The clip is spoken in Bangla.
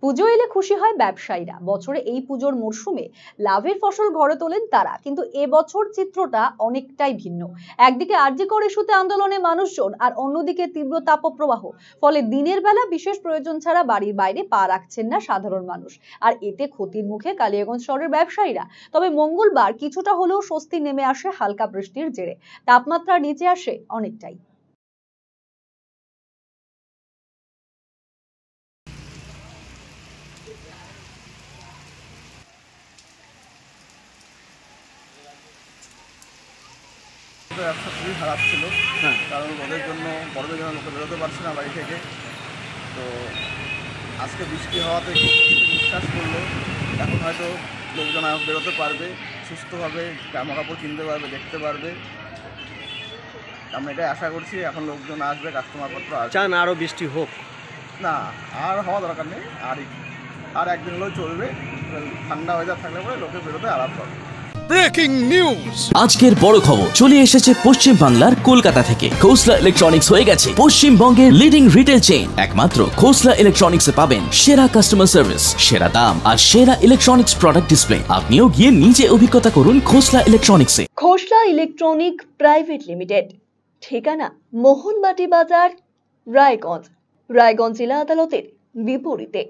পুজো এলে খুশি হয় ব্যবসায়ীরা। বছরে এই পুজোর মরশুমে লাভের ফসল ঘরে তোলেন তারা, কিন্তু এবছর চিত্রটা অনেকটাই ভিন্ন। একদিকে আরজি কর ইস্যুতে আন্দোলনে মানুষজন, আর অন্যদিকে তীব্র তাপপ্রবাহ। ফলে দিনের বেলা বিশেষ প্রয়োজন ছাড়া বাড়ির বাইরে পা রাখছেন না সাধারণ মানুষ, আর এতে ক্ষতির মুখে কালিয়াগঞ্জ শহরের ব্যবসায়ীরা। তবে মঙ্গলবার কিছুটা হলেও স্বস্তি নেমে আসে হালকা বৃষ্টির জেরে। তাপমাত্রা নিচে আসে অনেকটাই। ব্যবসা খুবই খারাপ ছিল, কারণ রোদের জন্য গরমের জন্য লোকে বেরোতে পারছে না বাড়ি থেকে। তো আজকে বৃষ্টি হওয়াতে বিশ্বাস করলো, এখন হয়তো লোকজন বেরোতে পারবে, সুস্থভাবে জামা কাপড় কিনতে পারবে, দেখতে পারবে। আমরা এটাই আশা করছি, এখন লোকজন আসবে, কাস্টমারপত্র আসবে। চান আরও বৃষ্টি হোক? না, আর হওয়া দরকার নেই, আর একদিন হলেও চলবে। ঠান্ডা ওয়েদার থাকলে পরে লোকে বেরোতে আরাম পাবে। ব্রেকিং নিউজ, আজকের বড় খবর চলে এসেছে পশ্চিম বাংলার কলকাতা থেকে। খোসলা ইলেকট্রনিক্স হয়ে গেছে পশ্চিমবঙ্গের লিডিং রিটেল চেইন। একমাত্র খোসলা ইলেকট্রনিক্সে পাবেন সেরা কাস্টমার সার্ভিস, সেরা দাম আর সেরা ইলেকট্রনিক্স প্রোডাক্ট ডিসপ্লে। আপনিও গিয়ে নিজে অভিজ্ঞতা করুন খোসলা ইলেকট্রনিক্সে। খোসলা ইলেকট্রনিক প্রাইভেট লিমিটেড, ঠিকানা মোহনবাটি বাজার, রায়গঞ্জ। রায়গঞ্জ জেলা আদালতের বিপরীতে।